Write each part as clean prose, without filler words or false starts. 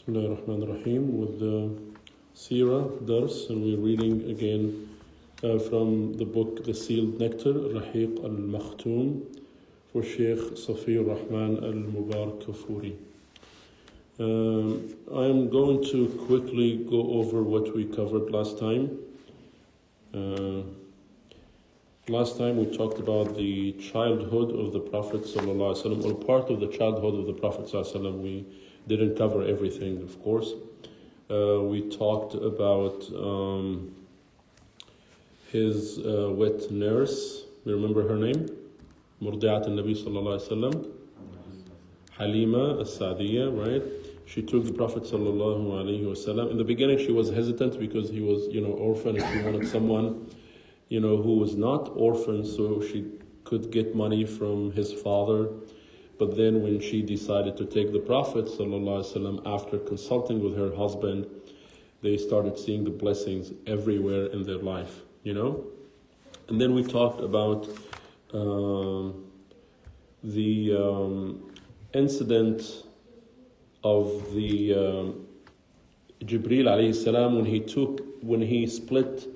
Bismillah ar-Rahman ar-Rahim with the Seerah Dars, and we're reading again from the book The Sealed Nectar, Rahiq al-Makhtoom, for Sheikh Safi Rahman al-Mubarak Kafuri. I am going to quickly go over what we covered last time. Last time we talked about the childhood of the Prophet ﷺ, or part of the childhood of the Prophet ﷺ. We didn't cover everything, of course. We talked about his wet nurse. Remember her name? مرضعة النبي صلى الله عليه وسلم. Halima al-Sa'diyya, right? She took the Prophet sallallahu alaihi wasallam. In the beginning, she was hesitant because he was, orphan, and she wanted someone, who was not orphan, so she could get money from his father. But then when she decided to take the Prophet ﷺ, after consulting with her husband, they started seeing the blessings everywhere in their life, And then we talked about the incident of the Jibreel alayhi salam when he split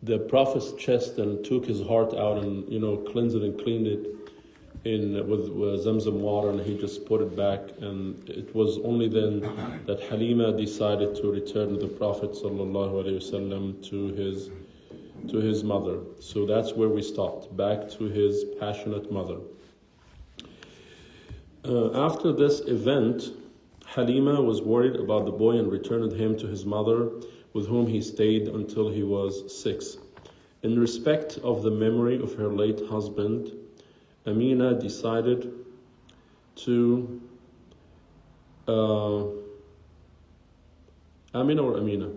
the Prophet's chest and took his heart out and cleansed it and cleaned it with Zamzam water, and he just put it back. And it was only then that Halima decided to return the Prophet ﷺ to his mother. So that's where we stopped, back to his passionate mother. After this event, Halima was worried about the boy and returned him to his mother, with whom he stayed until he was 6. In respect of the memory of her late husband, Aaminah decided to Aaminah or Aaminah?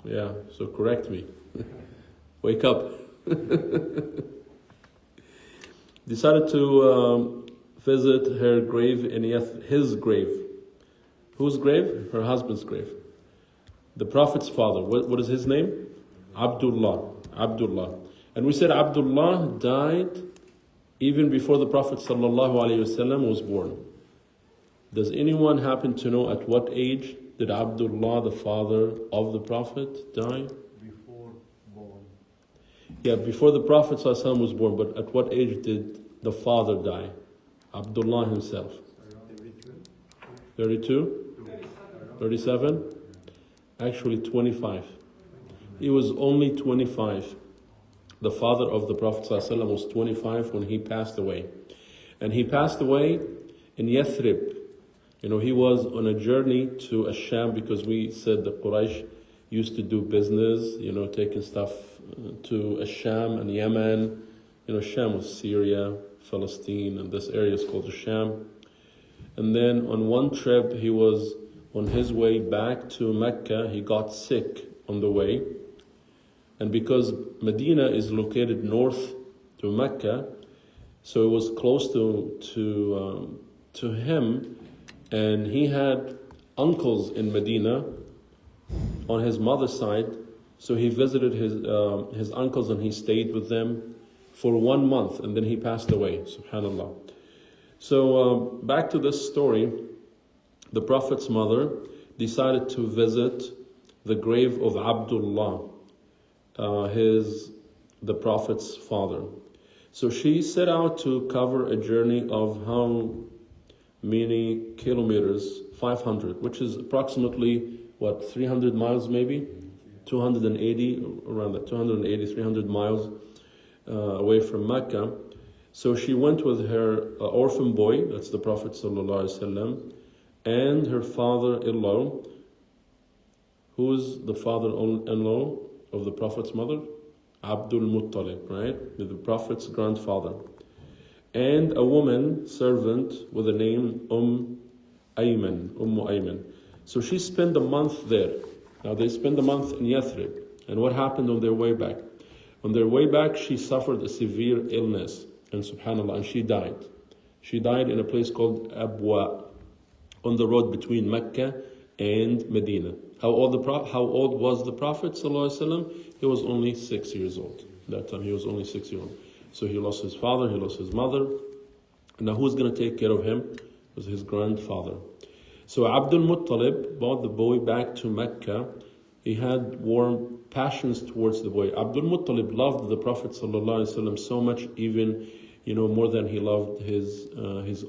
Yeah, so correct me. Wake up. Decided to visit her grave in his grave. Whose grave? Her husband's grave. The Prophet's father. What is his name? Abdullah. And we said Abdullah died even before the Prophet ﷺ was born. Does anyone happen to know at what age did Abdullah, the father of the Prophet, die? Before born. Yeah, before the Prophet ﷺ was born, but at what age did the father die? Abdullah himself. 32? 37? Actually 25. He was only 25. The father of the Prophet ﷺ was 25 when he passed away. And he passed away in Yathrib. He was on a journey to Sham, because we said the Quraysh used to do business, taking stuff to Sham and Yemen. Sham was Syria, Palestine, and this area is called Sham. And then on one trip, he was on his way back to Makkah. He got sick on the way. And because Medina is located north to Mecca, so it was close to him, and he had uncles in Medina on his mother's side. So he visited his uncles and he stayed with them for 1 month, and then he passed away. Subhanallah. So back to this story, the Prophet's mother decided to visit the grave of Abdullah, the Prophet's father. So she set out to cover a journey of how many kilometers? 500, which is approximately 300 miles maybe? 280, around that, 280, 300 miles away from Makkah. So she went with her orphan boy, that's the Prophet ﷺ, and her father-in-law. Who's the father-in-law of the Prophet's mother? Abdulmutaleb, right? The Prophet's grandfather. And a woman servant with the name Ayman. So she spent a month there. Now they spent a month in Yathrib. And what happened on their way back? On their way back, she suffered a severe illness. And subhanAllah, and she died. She died in a place called Abwa, on the road between Mecca and Medina. How old was the Prophet ﷺ? He was only 6 years old. That time he was only 6 years old. So he lost his father, he lost his mother. Now who's going to take care of him? It was his grandfather. So Abdulmutaleb brought the boy back to Mecca. He had warm passions towards the boy. Abdulmutaleb loved the Prophet ﷺ so much, even more than he loved his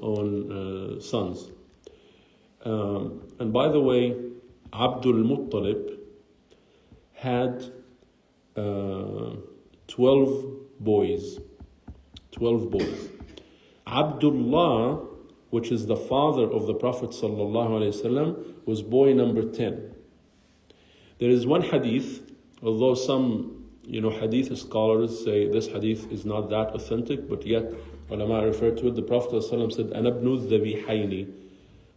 own sons. And by the way, Abdulmutaleb had 12 boys. 12 boys. Abdullah, which is the father of the Prophet ﷺ, was boy number 10. There is one hadith, although some hadith scholars say this hadith is not that authentic, but yet ulama refer to it. The Prophet ﷺ said, "Ana ibnu dhabihaini,"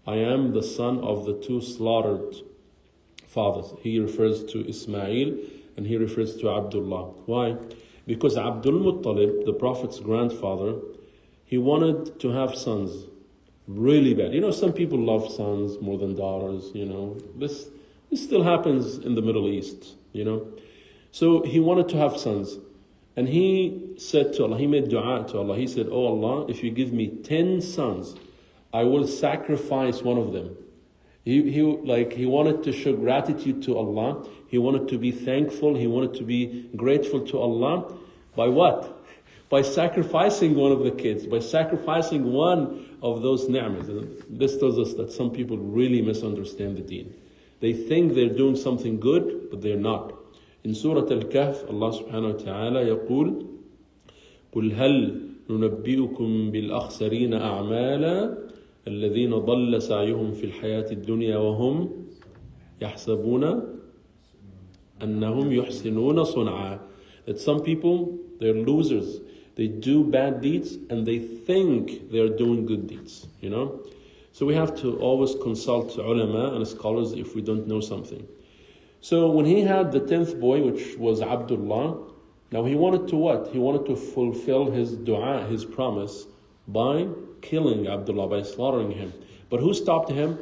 I am the son of the two slaughtered fathers. He refers to Ismail and he refers to Abdullah. Why? Because Abdulmutaleb, the Prophet's grandfather, he wanted to have sons really bad. Some people love sons more than daughters. This still happens in the Middle East. So he wanted to have sons, and he said to Allah, he made dua to Allah. He said, "Oh Allah, if you give me 10 sons, I will sacrifice one of them." He wanted to show gratitude to Allah. He wanted to be thankful. He wanted to be grateful to Allah. By what? By sacrificing one of the kids, by sacrificing one of those ni'mas. And this tells us that some people really misunderstand the deen. They think they're doing something good, but they're not. In Surah Al-Kahf, Allah subhanahu wa ta'ala يقول قُلْ هَلْ نُنَبِّئُكُمْ بِالْأَخْسَرِينَ أَعْمَالًا الَّذِينَ ضَلَّ سَعْيُهُمْ فِي الْحَيَاةِ الدُّنْيَا وَهُمْ يَحْسَبُونَ أَنَّهُمْ يُحْسِنُونَ صُنْعًا. That some people, they're losers. They do bad deeds and they think they're doing good deeds, So we have to always consult ulama and scholars if we don't know something. So when he had the 10th boy, which was Abdullah, now he wanted to what? He wanted to fulfill his dua, his promise, by killing Abdullah, by slaughtering him. But who stopped him?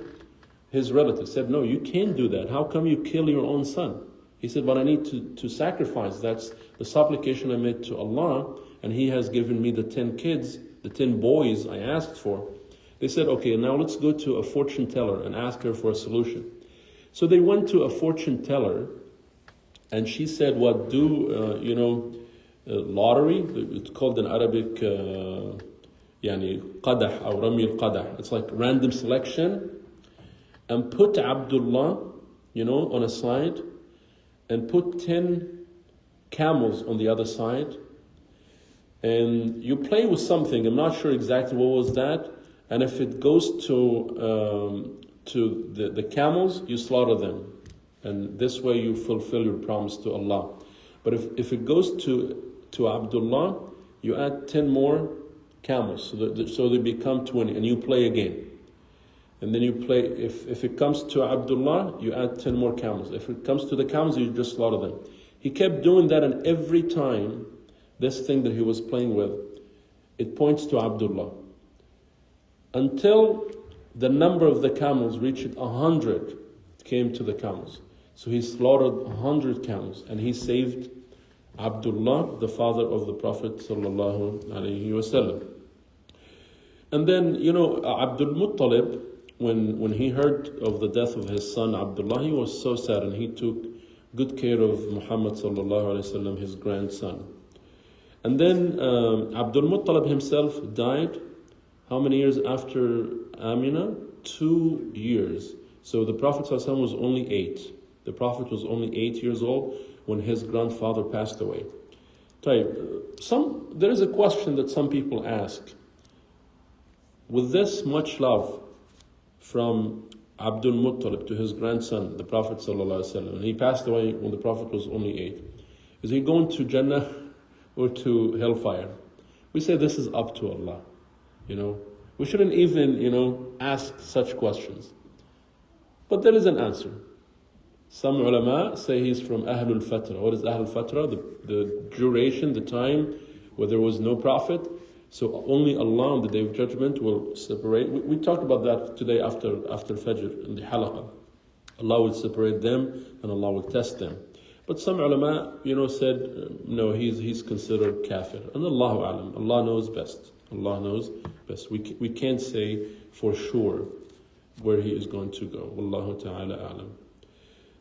His relatives said, "No, you can't do that. How come you kill your own son?" He said, "But I need to sacrifice. That's the supplication I made to Allah, and He has given me the 10 kids, the 10 boys I asked for." They said, "Okay, now let's go to a fortune teller and ask her for a solution." So they went to a fortune teller, and she said, "What lottery? It's called in Arabic, qadah or rami al-qadah. It's like random selection, and put Abdullah, on a side, and put 10 camels on the other side, and you play with something. I'm not sure exactly what was that. And if it goes to the camels, you slaughter them, and this way you fulfill your promise to Allah. But if it goes to Abdullah, you add 10 more camels, so they become 20, and you play again. And then you play, if it comes to Abdullah, you add 10 more camels. If it comes to the camels, you just slaughter them." He kept doing that, and every time this thing that he was playing with, it points to Abdullah. Until the number of the camels reached 100, came to the camels. So he slaughtered 100 camels, and he saved Abdullah, the father of the Prophet sallallahu alaihi wasallam. And then, Abdulmutaleb, when he heard of the death of his son Abdullah, he was so sad, and he took good care of Muhammad sallallahu alaihi wasallam, his grandson. And then Abdulmutaleb himself died. How many years after Aaminah? 2 years. So the Prophet sallallahu alaihi wasallam was only 8. The Prophet was only 8 years old when his grandfather passed away. There is a question that some people ask. With this much love from Abdulmutaleb to his grandson, the Prophet ﷺ, and he passed away when the Prophet was only 8, is he going to Jannah or to Hellfire? We say this is up to Allah. We shouldn't even, ask such questions. But there is an answer. Some ulama say he's from Ahlul Fatra. What is Ahlul Fatra? The duration, the time where there was no Prophet. So only Allah on the Day of Judgment will separate. We talked about that today after Fajr in the halaqah. Allah will separate them and Allah will test them. But some ulama, said, no, he's considered kafir. And Allahu alam, Allah knows best. Allah knows best. We can't say for sure where he is going to go. Wallahu ta'ala a'lam.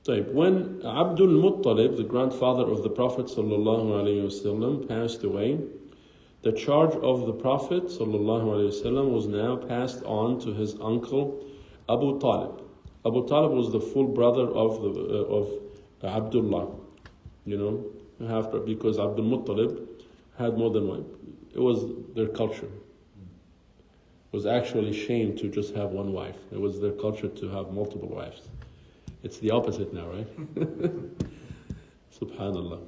طيب, when Abdulmutaleb, the grandfather of the Prophet ﷺ, passed away, the charge of the Prophet ﷺ was now passed on to his uncle Abo Taleb. Abo Taleb was the full brother of Abdullah, because Abdulmutaleb had more than one. It was their culture. It was actually shame to just have one wife. It was their culture to have multiple wives. It's the opposite now, right? Subhanallah.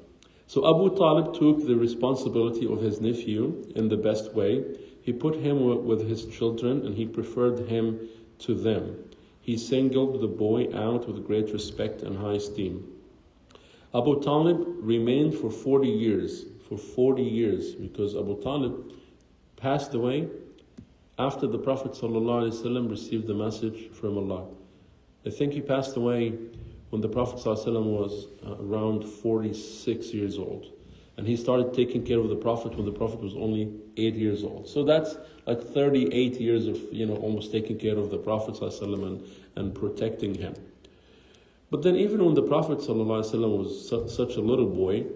So Abu Talib took the responsibility of his nephew in the best way. He put him with his children and he preferred him to them. He singled the boy out with great respect and high esteem. Abu Talib remained for 40 years, because Abu Talib passed away after the Prophet ﷺ received the message from Allah. I think he passed away when the Prophet ﷺ was around 46 years old. And he started taking care of the Prophet when the Prophet was only 8 years old. So that's like 38 years of, almost taking care of the Prophet ﷺ and protecting him. But then even when the Prophet ﷺ was such a little boy,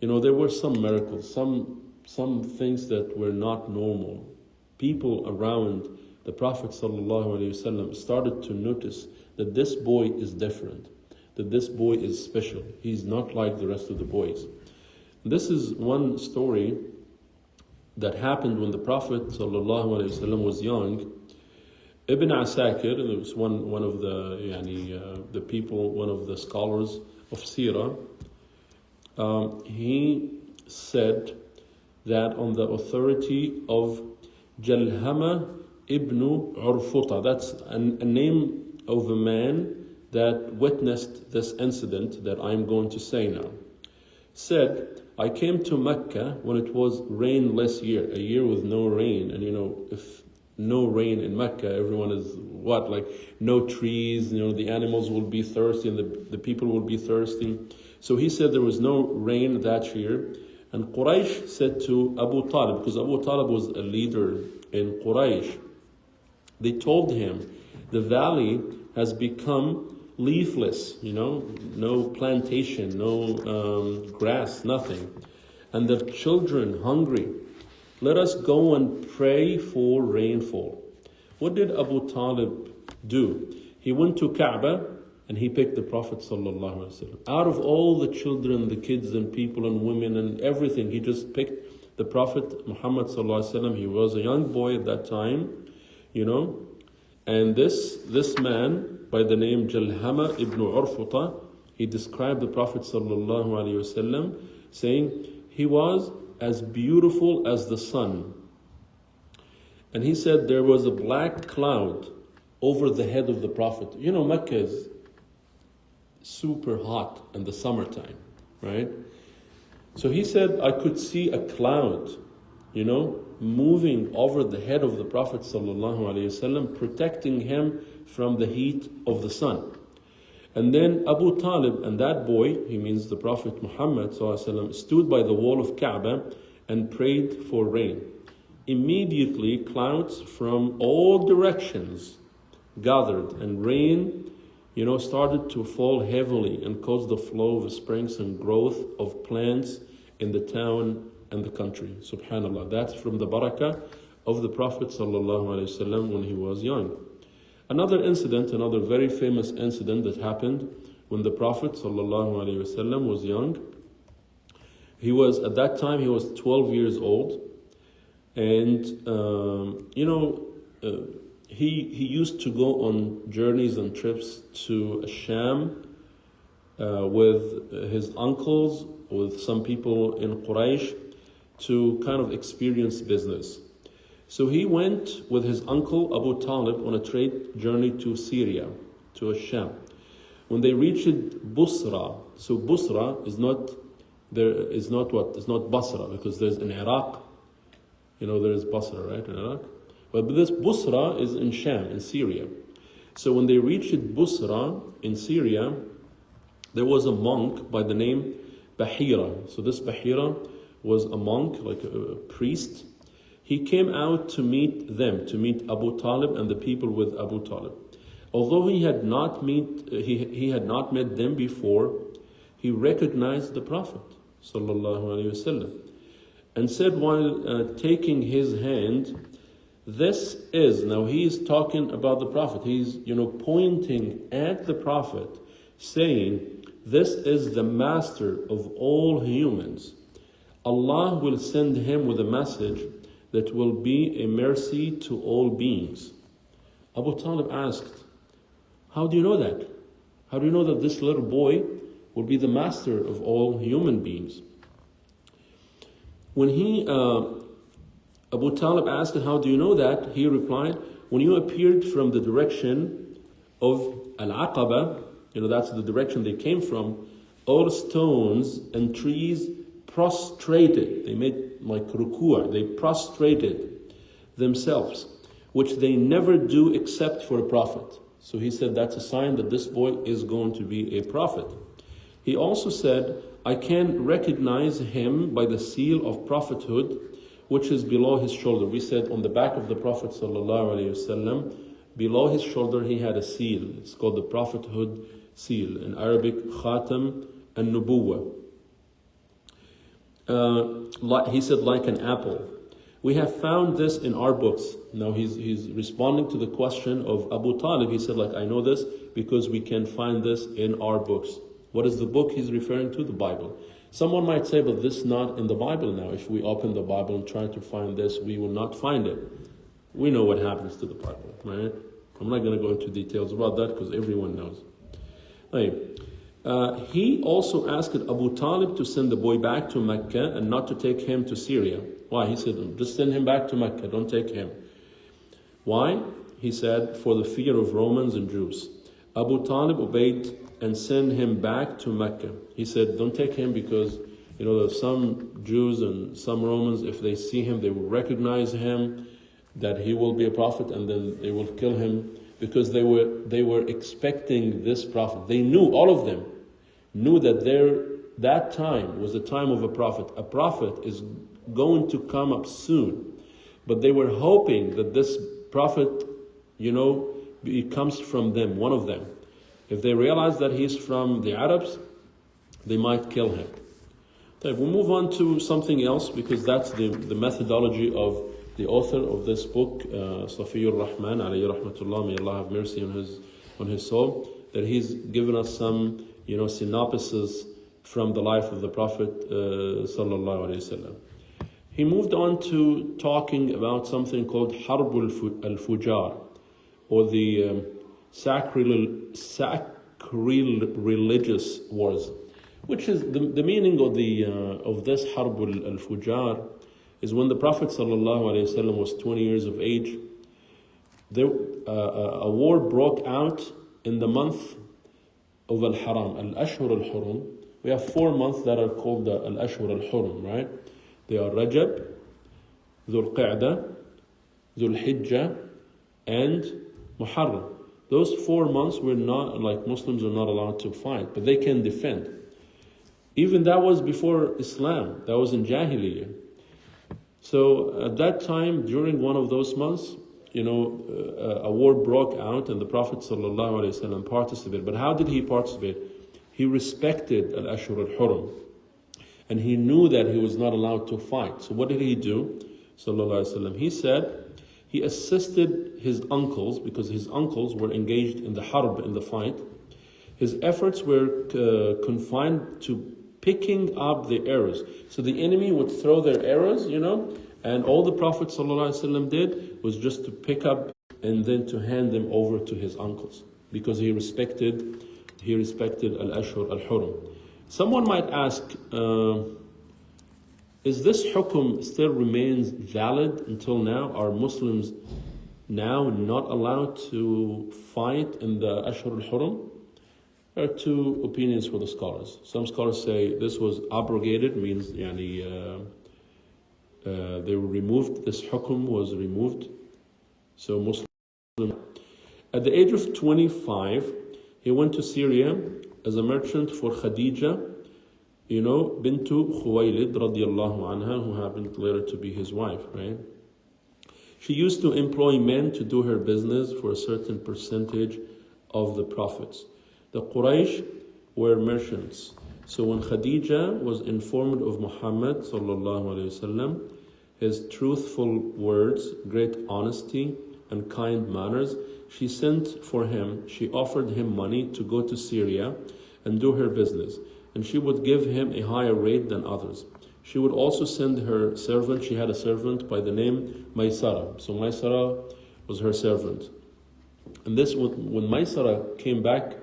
there were some miracles, some things that were not normal. People around the Prophet ﷺ started to notice that this boy is different, that this boy is special. He's not like the rest of the boys. This is one story that happened when the Prophet ﷺ was young. Ibn Asakir, and it was one of the people, one of the scholars of Seerah, he said that on the authority of Jalhama ibn Urfuta, that's a name of a man that witnessed this incident that I'm going to say now, said, I came to Makkah when it was rainless year, a year with no rain. And if no rain in Makkah, everyone is no trees, the animals will be thirsty and the people will be thirsty. So he said there was no rain that year. And Quraysh said to Abu Talib, because Abu Talib was a leader in Quraysh, they told him, the valley has become leafless, no plantation, no grass, nothing. And the children hungry. Let us go and pray for rainfall. What did Abu Talib do? He went to Kaaba and he picked the Prophet ﷺ. Out of all the children, the kids and people and women and everything, he just picked the Prophet Muhammad ﷺ. He was a young boy at that time, And this man, by the name Jalhama ibn Urfuta, he described the Prophet ﷺ, saying he was as beautiful as the sun. And he said there was a black cloud over the head of the Prophet. Mecca is super hot in the summertime, right? So he said, I could see a cloud, moving over the head of the Prophet ﷺ, protecting him from the heat of the sun. And then Abu Talib and that boy, he means the Prophet Muhammad ﷺ, stood by the wall of Kaaba and prayed for rain. Immediately, clouds from all directions gathered and rain, started to fall heavily and caused the flow of springs and growth of plants in the town and the country. Subhanallah. That's from the barakah of the Prophet ﷺ when he was young. Another incident, another very famous incident that happened when the Prophet ﷺ was young. At that time he was 12 years old, and he used to go on journeys and trips to Sham with his uncles, with some people in Quraysh, to kind of experience business. So he went with his uncle Abu Talib on a trade journey to Syria, to Sham. When they reached Busra, so Busra is not Basra, because there's in Iraq, there is Basra, right, in Iraq? But this Busra is in Sham, in Syria. So when they reached Busra in Syria, there was a monk by the name Bahera. So this Bahera was a monk, like a priest. he came out to meet them, to meet Abo Taleb and the people with Abo Taleb. Although he had not met them before, he recognized the Prophet sallallahu alaihi wasallam and said while taking his hand, this is, now he is talking about the Prophet, he's pointing at the Prophet, saying, this is the master of all humans. Allah will send him with a message that will be a mercy to all beings. Abu Talib asked, how do you know that? How do you know that this little boy will be the master of all human beings? When Abu Talib asked, how do you know that? He replied, when you appeared from the direction of Al-Aqaba, that's the direction they came from, all stones and trees prostrated. They made like ruku', they prostrated themselves, which they never do except for a prophet. So he said that's a sign that this boy is going to be a prophet. He also said, I can recognize him by the seal of prophethood, which is below his shoulder. We said on the back of the Prophet ﷺ, below his shoulder he had a seal. It's called the prophethood seal. In Arabic, Khatam an-Nubuwwah. He said, like an apple. We have found this in our books. Now he's responding to the question of Abu Talib. He said, I know this because we can find this in our books. What is the book he's referring to? The Bible. Someone might say, but this is not in the Bible now. If we open the Bible and try to find this, we will not find it. We know what happens to the Bible, right? I'm not going to go into details about that because everyone knows. He also asked Abu Talib to send the boy back to Mecca and not to take him to Syria. Why? He said, just send him back to Mecca, don't take him. Why? He said, for the fear of Romans and Jews. Abu Talib obeyed and sent him back to Mecca. He said, don't take him because there's some Jews and some Romans, if they see him, they will recognize him, that he will be a prophet, and then they will kill him, because they were expecting this prophet. They knew, all of them knew that that time was the time of a prophet. A prophet is going to come up soon. But they were hoping that this prophet, it comes from them, one of them. If they realize that he's from the Arabs, they might kill him. Okay, we'll move on to something else, because that's the methodology of the author of this book, Safiyur Rahman, alayhi rahmatullah, may Allah have mercy on his soul, that he's given us some, synopsis from the life of the Prophet sallallahu alaihi wasallam. He moved on to talking about something called Harb al-Fujar, or the Sacrilegious wars, which is the meaning of this Harb al-Fujar is when the Prophet ﷺ was 20 years of age, a war broke out in the month of Al-Haram, Al-Ashhur Al-Hurum. We have 4 months that are called the Al-Ashhur Al-Hurum, right? They are Rajab, Dhul Qa'dah, Dhul Hijjah, and Muharram. Those 4 months were not, Muslims are not allowed to fight, but they can defend. Even that was before Islam, that was in Jahiliyyah. So at that time, during one of those months, a war broke out, and the Prophet ﷺ participated. But how did he participate? He respected Al-Ashhur Al-Hurum, and he knew that he was not allowed to fight. So what did he do? ﷺ? He said he assisted his uncles, because his uncles were engaged in the harb, in the fight. His efforts were confined to picking up the arrows. So the enemy would throw their arrows, and all the Prophet ﷺ did was just to pick up and then to hand them over to his uncles, because he respected Al-Ashhur Al-Hurum. Someone might ask, is this hukum still remains valid until now? Are Muslims now not allowed to fight in the Ashhur Al-Hurum? There are 2 opinions for the scholars. Some scholars say this was abrogated, means they were removed, this hukum was removed. So Muslim, at the age of 25, he went to Syria as a merchant for Khadejah, bintu Khuwaylid radiyallahu anha, who happened later to be his wife, right? She used to employ men to do her business for a certain percentage of the profits. The Quraysh were merchants. So when Khadijah was informed of Muhammad sallallahu alaihi wasallam, his truthful words, great honesty and kind manners, she sent for him, she offered him money to go to Syria and do her business. And she would give him a higher rate than others. She would also send her servant, she had a servant by the name Maysara. So Maysara was her servant. And this, when Maysara came back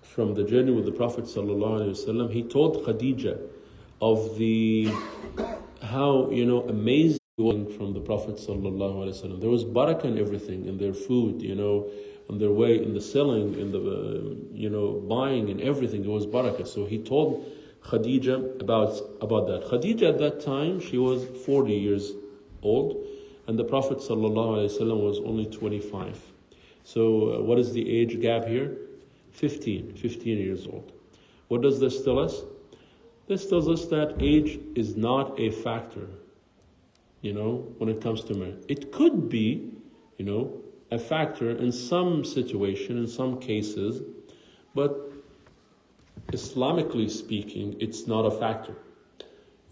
from the journey with the Prophet ﷺ, he told Khadijah of how amazed he was from the Prophet ﷺ. There was barakah in everything, in their food, on their way, in the selling, in the buying and everything. There was barakah. So he told Khadijah about that. Khadijah at that time, she was 40 years old, and the Prophet ﷺ was only 25. So what is the age gap here? 15 years old. What does this tell us? This tells us that age is not a factor, when it comes to marriage. It could be, a factor in some situation, in some cases, but Islamically speaking, it's not a factor.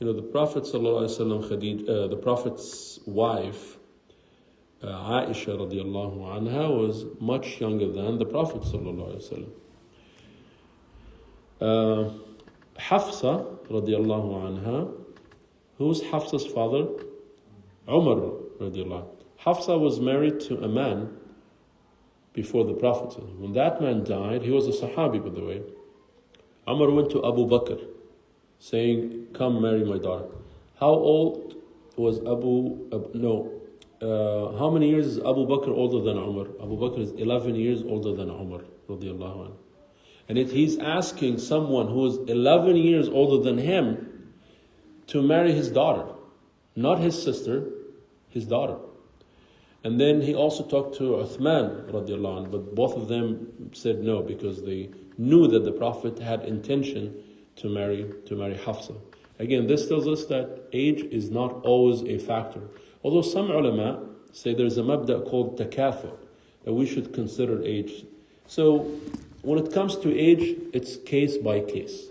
The Prophet ﷺ, the Prophet's wife, Aisha radiallahu anha, was much younger than the Prophet ﷺ. Hafsa radiallahu anha, who's Hafsa's father? Umar radiallahu anhu. Hafsa was married to a man before the Prophet. When that man died, he was a Sahabi, by the way. Umar went to Abu Bakr saying, come marry my daughter. How old was how many years is Abu Bakr older than Umar? Abu Bakr is 11 years older than Umar radiallahu anhu. And he's asking someone who is 11 years older than him to marry his daughter. Not his sister, his daughter. And then he also talked to Uthman radiallahu anhu, but both of them said no, because they knew that the Prophet had intention to marry Hafsa. Again, this tells us that age is not always a factor. Although some ulama say there's a mabda called takafu, that we should consider age. So when it comes to age, it's case by case.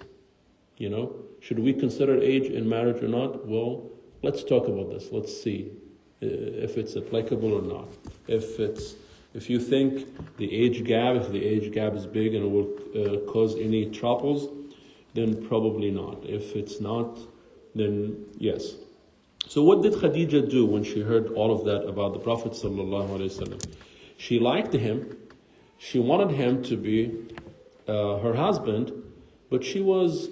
Should we consider age in marriage or not? Well, let's talk about this. Let's see if it's applicable or not. If you think if the age gap is big and it will cause any troubles, then probably not. If it's not, then yes. So what did Khadijah do when she heard all of that about the Prophet ﷺ? She liked him. She wanted him to be her husband, but she was,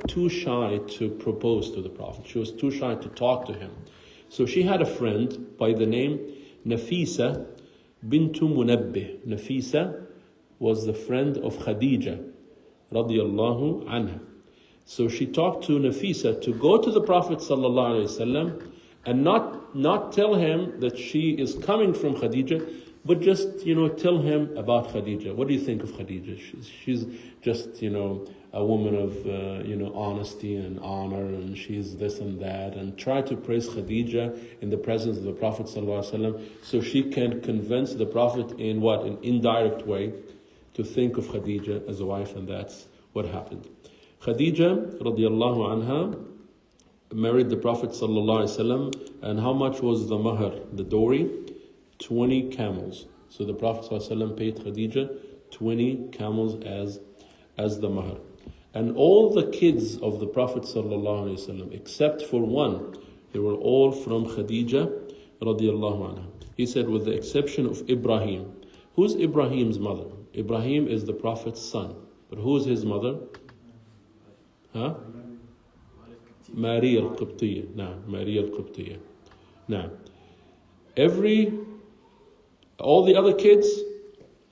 too shy to propose to the Prophet. She was too shy to talk to him. So she had a friend by the name Nafisa bintu Munabbih. Nafisa was the friend of Khadijah radiyallahu anha. So she talked to Nafisa to go to the Prophet ﷺ and not tell him that she is coming from Khadijah, but just, tell him about Khadijah. What do you think of Khadijah? She's just, a woman of, honesty and honor, and she's this and that, and try to praise Khadijah in the presence of the Prophet ﷺ so she can convince the Prophet in an indirect way to think of Khadijah as a wife, and that's what happened. Khadijah radiallahu anha married the Prophet ﷺ, and how much was the mahr, the dowry? 20 camels. So the Prophet ﷺ paid Khadijah 20 camels as the mahr. And all the kids of the Prophet ﷺ, except for one, they were all from Khadijah radiallahu anha. He said, with the exception of Ibrahim. Who's Ibrahim's mother? Ibrahim is the Prophet's son. But who's his mother? Maria al-Qibtiyya. Maria al-Qibtiyya. Now, all the other kids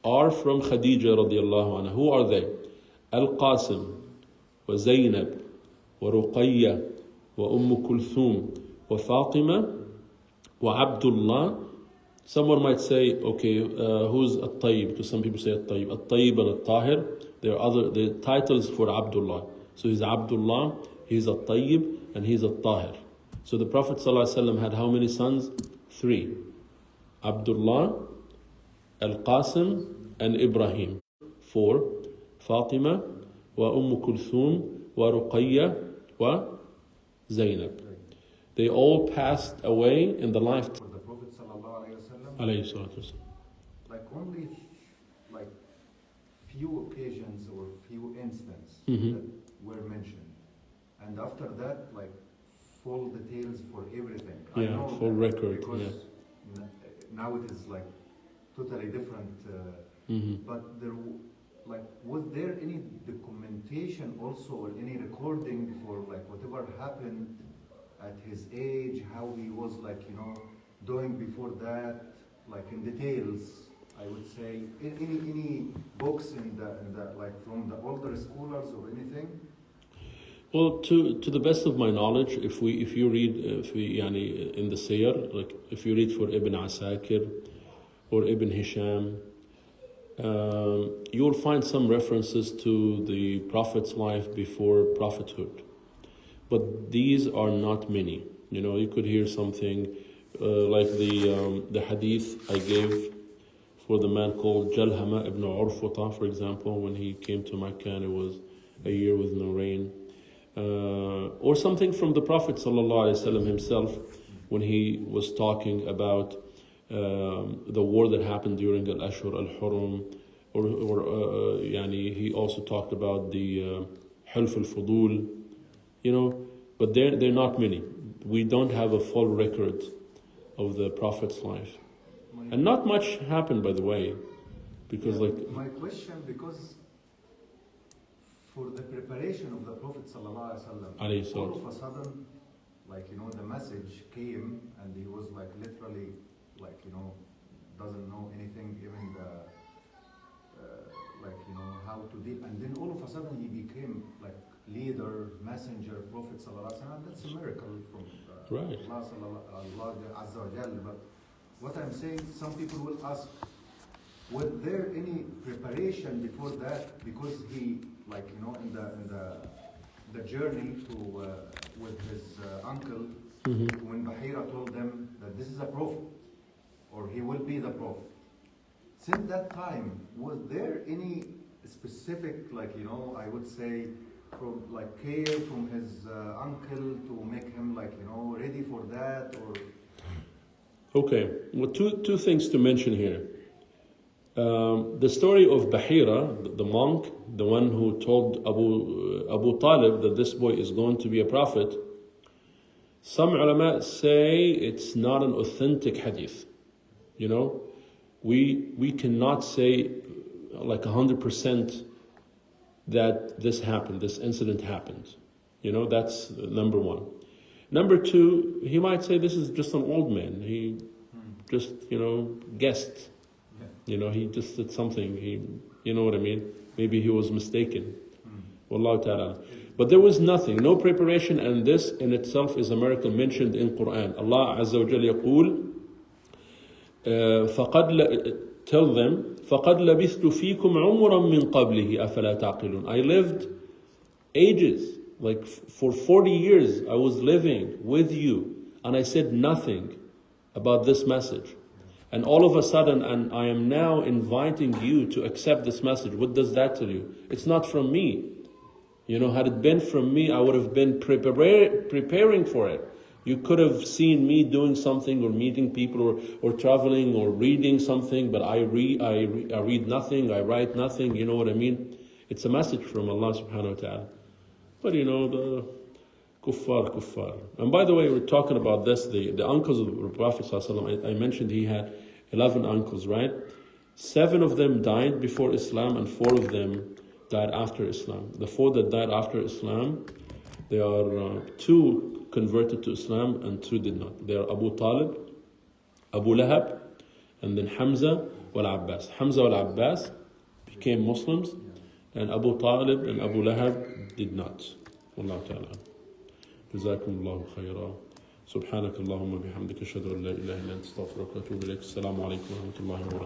are from Khadijah radiallahu anha. Who are they? Al-Qasim, wa Zaynab, wa Ruqayya, wa Kulthum, wa Fatima, wa Abdullah. Someone might say, okay, who's At-Tayyib? Because some people say At-Tayyib. At-Tayyib and At-Tahir, there are the titles for Abdullah. So he's Abdullah, he's At-Tayyib, and he's At-Tahir. So the Prophet ﷺ had how many sons? 3. Abdullah, Al-Qasim, and Ibrahim. 4. Fatima, wa Kulthum, wa Ruqayya, wa Zainab. They all passed away in the lifetime. For the Prophet Alayhi salatu wasalam. like only like few occasions or few instances Mhm. that were mentioned, and after that, like full details for everything. I Yeah, know full that record, because yeah. now it is like totally different. Mhm. But there, like, was there any documentation also or any recording for like whatever happened at his age, how he was like, doing before that, like in details, I would say, any books in the like from the older scholars or anything? Well, to the best of my knowledge, if you read يعني in the Seerah, like if you read for Ibn Asakir or Ibn Hisham, you will find some references to the Prophet's life before prophethood. But these are not many. You could hear something like the hadith I gave for the man called Jalhama ibn Urfuta, for example, when he came to Makkah and it was a year with no rain. Or something from the Prophet ﷺ himself when he was talking about the war that happened during Al-Ashur Al-Hurum, or he also talked about the Hilf Al-Fudul, but they're not many. We don't have a full record of the Prophet's life. And not much happened, by the way, because my question, because for the preparation of the Prophet ﷺ, all of a sudden, the message came and he was like literally, doesn't know anything, even how to deal. And then all of a sudden he became like leader, messenger, Prophet ﷺ. That's a miracle from right. Allah Azza wa Jal. But what I'm saying, some people will ask, was there any preparation before that? Because he, in the journey to with his uncle, Mm-hmm. when Bahera told them that this is a prophet, or he will be the prophet. Since that time, was there any specific, I would say, from care from his uncle to make him ready for that, or? Okay, well, two things to mention here. The story of Bahera, the monk, the one who told Abo Taleb that this boy is going to be a prophet, some ulama say it's not an authentic hadith. We cannot say 100% that this happened, this incident happened. That's number one. Number two, he might say this is just an old man. He just, guessed. He just did something. You know what I mean? Maybe he was mistaken. Wallahu ta'ala. But there was nothing, no preparation, and this in itself is a miracle mentioned in Quran. Allah Azza wa Jalla yaqul, tell them, فَقَدْ لَبِثْتُ فِيكُمْ عُمُرًا مِّن قَبْلِهِ أَفَلَا تَعْقِلُونَ. I lived ages, for 40 years I was living with you, and I said nothing about this message. And all of a sudden, and I am now inviting you to accept this message. What does that tell you? It's not from me. Had it been from me, I would have been preparing for it. You could have seen me doing something or meeting people or traveling or reading something, but I read nothing, I write nothing, you know what I mean? It's a message from Allah subhanahu wa ta'ala. But the kuffar. And by the way, we're talking about this, the uncles of the Prophet ﷺ, I mentioned he had 11 uncles, right? 7 of them died before Islam and 4 of them died after Islam. The 4 that died after Islam, they are 2 converted to Islam and 2 did not. They are Abo Taleb, Abu Lahab, and then Hamza wal Abbas. Hamza wal Abbas became Muslims, and Abu Talib and Abu Lahab did not. Wallahu ta'ala. جزاكم الله خيرا. سبحانك اللهم وبحمدك أشهد أن لا إله إلا أنت أستغفرك وأتوب إليك. السلام عليكم ورحمة الله وبركاته.